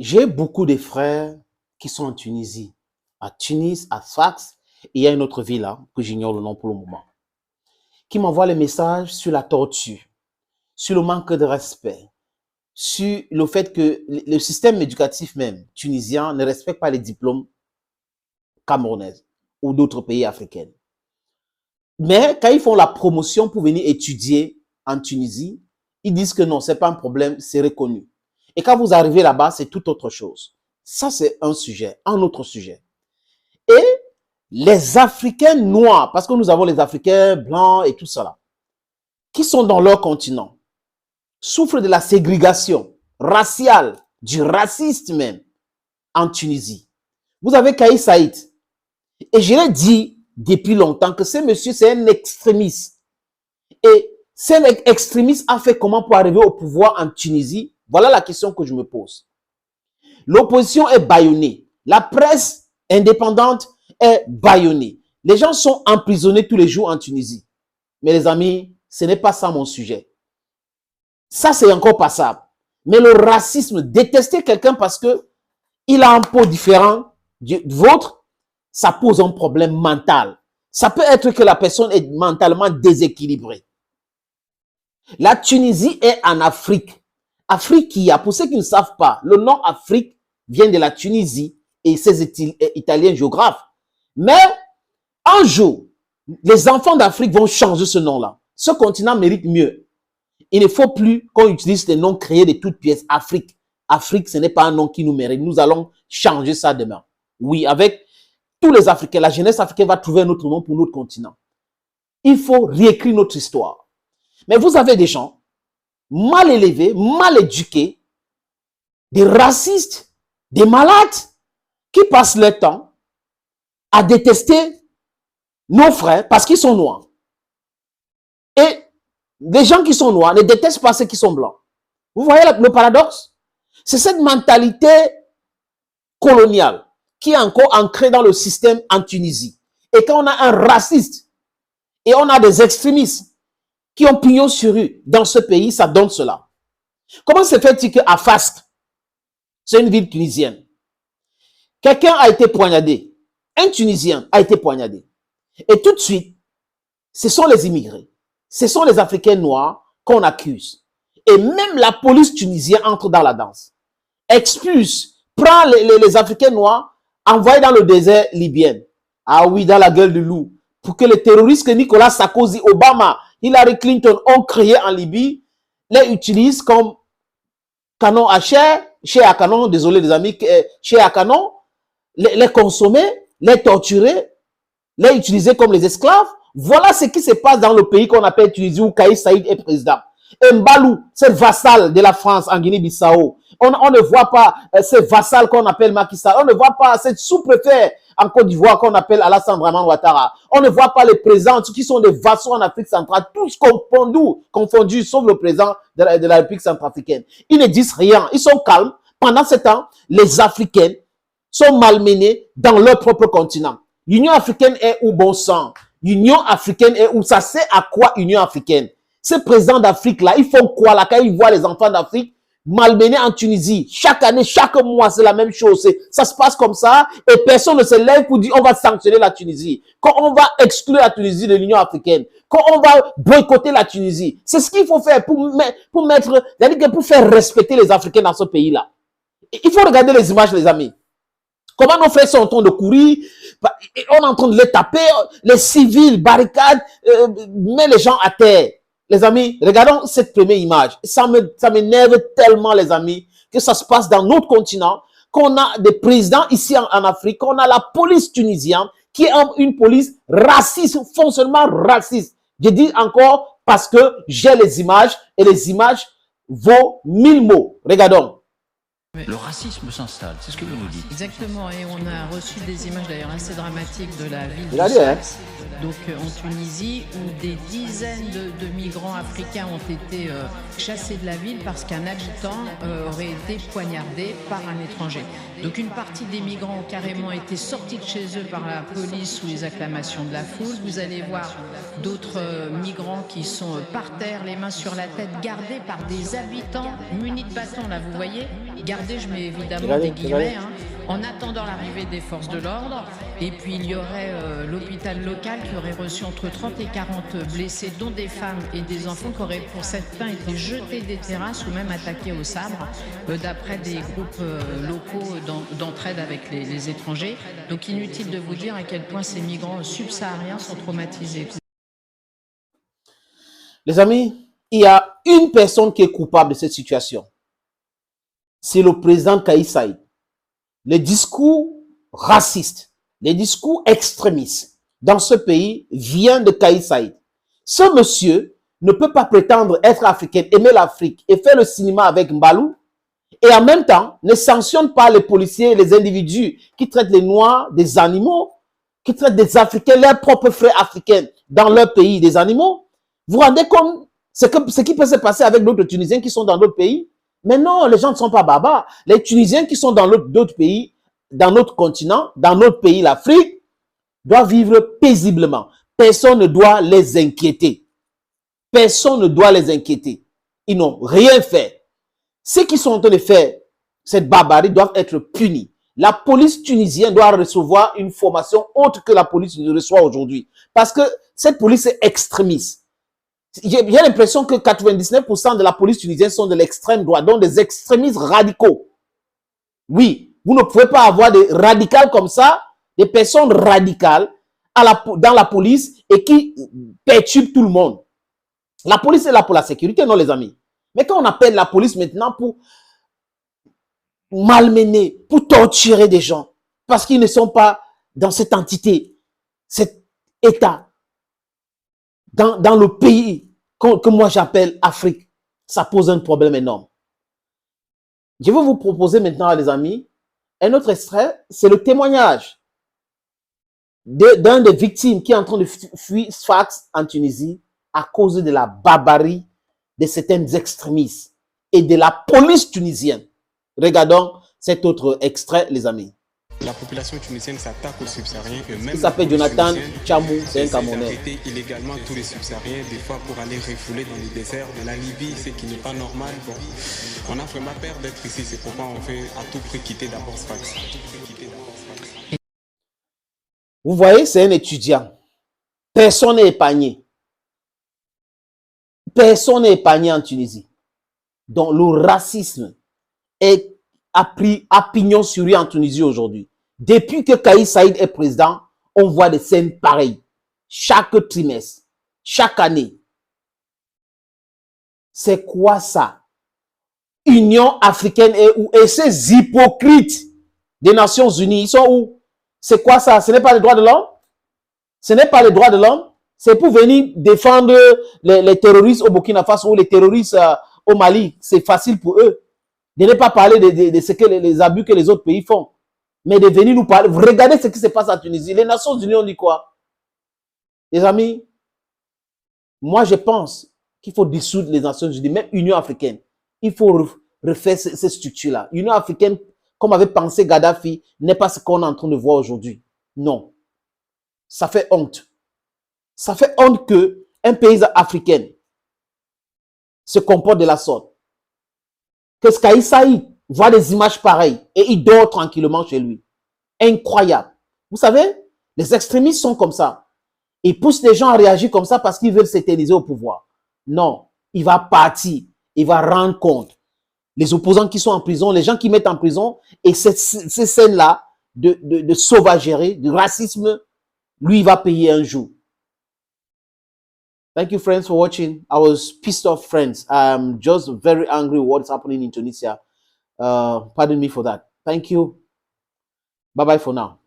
J'ai beaucoup de frères qui sont en Tunisie, à Tunis, à Sfax, et il y a une autre ville là, que j'ignore le nom pour le moment, qui m'envoient les messages sur la torture, sur le manque de respect, sur le fait que le système éducatif même tunisien ne respecte pas les diplômes camerounais ou d'autres pays africains. Mais quand ils font la promotion pour venir étudier en Tunisie, ils disent que non, c'est pas un problème, c'est reconnu. Et quand vous arrivez là-bas, c'est tout autre chose. Ça, c'est un sujet, un autre sujet. Et les Africains noirs, parce que nous avons les Africains blancs et tout ça, qui sont dans leur continent, souffrent de la ségrégation raciale, du racisme même, en Tunisie. Vous avez Kais Saïd. Et je l'ai dit depuis longtemps que ce monsieur, c'est un extrémiste. Et cet extrémiste a fait comment pour arriver au pouvoir en Tunisie? Voilà la question que je me pose. L'opposition est bâillonnée. La presse indépendante est bâillonnée. Les gens sont emprisonnés tous les jours en Tunisie. Mais les amis, ce n'est pas ça mon sujet. Ça, c'est encore passable. Mais le racisme, détester quelqu'un parce que il a un peau différent du vôtre, ça pose un problème mental. Ça peut être que la personne est mentalement déséquilibrée. La Tunisie est en Afrique. Afrique qui a, pour ceux qui ne savent pas, le nom Afrique vient de la Tunisie et ses Italiens géographes. Mais un jour, les enfants d'Afrique vont changer ce nom-là. Ce continent mérite mieux. Il ne faut plus qu'on utilise des noms créés de toutes pièces. Afrique. Afrique, ce n'est pas un nom qui nous mérite. Nous allons changer ça demain. Oui, avec tous les Africains, la jeunesse africaine va trouver un autre nom pour notre continent. Il faut réécrire notre histoire. Mais vous avez des gens mal élevés, mal éduqués, des racistes, des malades, qui passent leur temps à détester nos frères parce qu'ils sont noirs. Et les gens qui sont noirs ne détestent pas ceux qui sont blancs. Vous voyez le paradoxe? C'est cette mentalité coloniale qui est encore ancrée dans le système en Tunisie. Et quand on a un raciste et on a des extrémistes qui ont pignon sur rue dans ce pays, ça donne cela. Comment se fait-il qu'à Fasque, c'est une ville tunisienne, quelqu'un a été poignardé, un Tunisien a été poignardé. Et tout de suite, ce sont les immigrés, ce sont les Africains noirs qu'on accuse. Et même la police tunisienne entre dans la danse, expulse, prend les Africains noirs, envoie dans le désert libyen. Ah oui, dans la gueule du loup. Pour que les terroristes que Nicolas Sarkozy, Obama, Hillary Clinton ont créés en Libye, les utilisent comme canon à chair à canon, désolé les amis, chair à canon, les consommer, les torturer, les utiliser comme les esclaves. Voilà ce qui se passe dans le pays qu'on appelle Tunisie où Kais Saïd est président. Mbalou, c'est vassal de la France en Guinée-Bissau. On ne voit pas ce vassal qu'on appelle Macky Sall. On ne voit pas cette sous-préfet en Côte d'Ivoire qu'on appelle Alassane Dramane Ouattara. On ne voit pas les présidents qui sont des vassaux en Afrique centrale, tous confondus, sauf le président de la République centrafricaine. Ils ne disent rien, ils sont calmes. Pendant ce temps, les Africains sont malmenés dans leur propre continent. L'Union africaine est où, bon sang? L'Union africaine est où? Ça sert à quoi, Union africaine? Ces présidents d'Afrique là, ils font quoi là quand ils voient les enfants d'Afrique malmenés en Tunisie? Chaque année, chaque mois, c'est la même chose. Ça se passe comme ça et personne ne se lève pour dire on va sanctionner la Tunisie. Quand on va exclure la Tunisie de l'Union africaine, quand on va boycotter la Tunisie, c'est ce qu'il faut faire pour faire respecter les Africains dans ce pays-là. Il faut regarder les images, les amis. Comment nos frères sont en train de courir, on est en train de les taper, les civils barricadent, met les gens à terre. Les amis, regardons cette première image. Ça m'énerve tellement, les amis, que ça se passe dans notre continent, qu'on a des présidents ici en Afrique, qu'on a la police tunisienne, qui est une police raciste, fonctionnement raciste. Je dis encore parce que j'ai les images, et les images vaut 1000 mots. Regardons. Le racisme s'installe, c'est ce que vous nous dites. Exactement, et on a reçu des images d'ailleurs assez dramatiques de la ville de Sfax, donc en Tunisie, où des dizaines de migrants africains ont été chassés de la ville parce qu'un habitant aurait été poignardé par un étranger. Donc une partie des migrants ont carrément été sortis de chez eux par la police sous les acclamations de la foule. Vous allez voir d'autres migrants qui sont par terre, les mains sur la tête, gardés par des habitants munis de bâtons, là vous voyez. gardez, je mets évidemment Regardez, des guillemets, regardez. hein, en attendant l'arrivée des forces de l'ordre. Et puis il y aurait l'hôpital local qui aurait reçu entre 30 et 40 blessés, dont des femmes et des enfants qui auraient pour certains été jetés des terrasses ou même attaqués au sabre, d'après des groupes locaux d'entraide avec les étrangers. Donc inutile de vous dire à quel point ces migrants subsahariens sont traumatisés. Les amis, il y a une personne qui est coupable de cette situation. C'est le président Kais Saied. Les discours racistes, les discours extrémistes dans ce pays viennent de Kais Saied. Ce monsieur ne peut pas prétendre être africain, aimer l'Afrique et faire le cinéma avec Mbalou et en même temps ne sanctionne pas les policiers et les individus qui traitent les Noirs des animaux, qui traitent des Africains, leurs propres frères africains dans leur pays des animaux. Vous vous rendez compte ce qui peut se passer avec d'autres Tunisiens qui sont dans d'autres pays? Mais non, les gens ne sont pas barbares. Les Tunisiens qui sont dans d'autres pays, dans notre continent, dans notre pays, l'Afrique, doivent vivre paisiblement. Personne ne doit les inquiéter. Personne ne doit les inquiéter. Ils n'ont rien fait. Ceux qui sont en train de faire cette barbarie doivent être punis. La police tunisienne doit recevoir une formation autre que la police ne reçoit aujourd'hui. Parce que cette police est extrémiste. J'ai l'impression que 99% de la police tunisienne sont de l'extrême droite, donc des extrémistes radicaux. Oui, vous ne pouvez pas avoir des radicals comme ça, des personnes radicales dans la police et qui perturbent tout le monde. La police est là pour la sécurité, non les amis? Mais quand on appelle la police maintenant pour malmener, pour torturer des gens, parce qu'ils ne sont pas dans cette entité, cet État, dans le pays que moi j'appelle Afrique, ça pose un problème énorme. Je vais vous proposer maintenant, les amis, un autre extrait, c'est le témoignage d'un des victimes qui est en train de fuir Sfax en Tunisie à cause de la barbarie de certains extrémistes et de la police tunisienne. Regardons cet autre extrait, les amis. La population tunisienne s'attaque aux subsahariens eux-mêmes. Il s'appelle Jonathan Chamou, c'est un Camerounais. Arrêter illégalement tous les subsahariens, des fois pour aller refouler dans les déserts de la Libye, ce qui n'est pas normal. Bon, on a vraiment peur d'être ici, c'est pourquoi on veut à tout prix quitter d'abord Sfax. Vous voyez, c'est un étudiant. Personne n'est épargné. Personne n'est épargné en Tunisie. Donc le racisme a pris pignon sur rue en Tunisie aujourd'hui. Depuis que Kais Saied est président, on voit des scènes pareilles. Chaque trimestre, chaque année. C'est quoi ça? Union africaine est où? Et ces hypocrites des Nations Unies, ils sont où? C'est quoi ça? Ce n'est pas les droits de l'homme? Ce n'est pas les droits de l'homme? C'est pour venir défendre les terroristes au Burkina Faso ou les terroristes au Mali. C'est facile pour eux. De ne pas parler de ce que les abus que les autres pays font. Mais de venir nous parler. Regardez ce qui se passe en Tunisie. Les Nations Unies ont dit quoi? Les amis, moi je pense qu'il faut dissoudre les Nations Unies, même Union africaine. Il faut refaire ces structures-là. Union africaine, comme avait pensé Gaddafi, n'est pas ce qu'on est en train de voir aujourd'hui. Non. Ça fait honte. Ça fait honte qu'un pays africain se comporte de la sorte. Que Kais Saied voit des images pareilles et il dort tranquillement chez lui. Incroyable. Vous savez, les extrémistes sont comme ça. Ils poussent les gens à réagir comme ça parce qu'ils veulent s'éterniser au pouvoir. Non, il va partir. Il va rendre compte. Les opposants qui sont en prison, les gens qui mettent en prison, et ces scènes-là de sauvagerie, de racisme, lui, il va payer un jour. Thank you, friends, for watching. I was pissed off, friends. I'm just very angry with what's happening in Tunisia. Pardon me for that. Thank you. Bye-bye for now.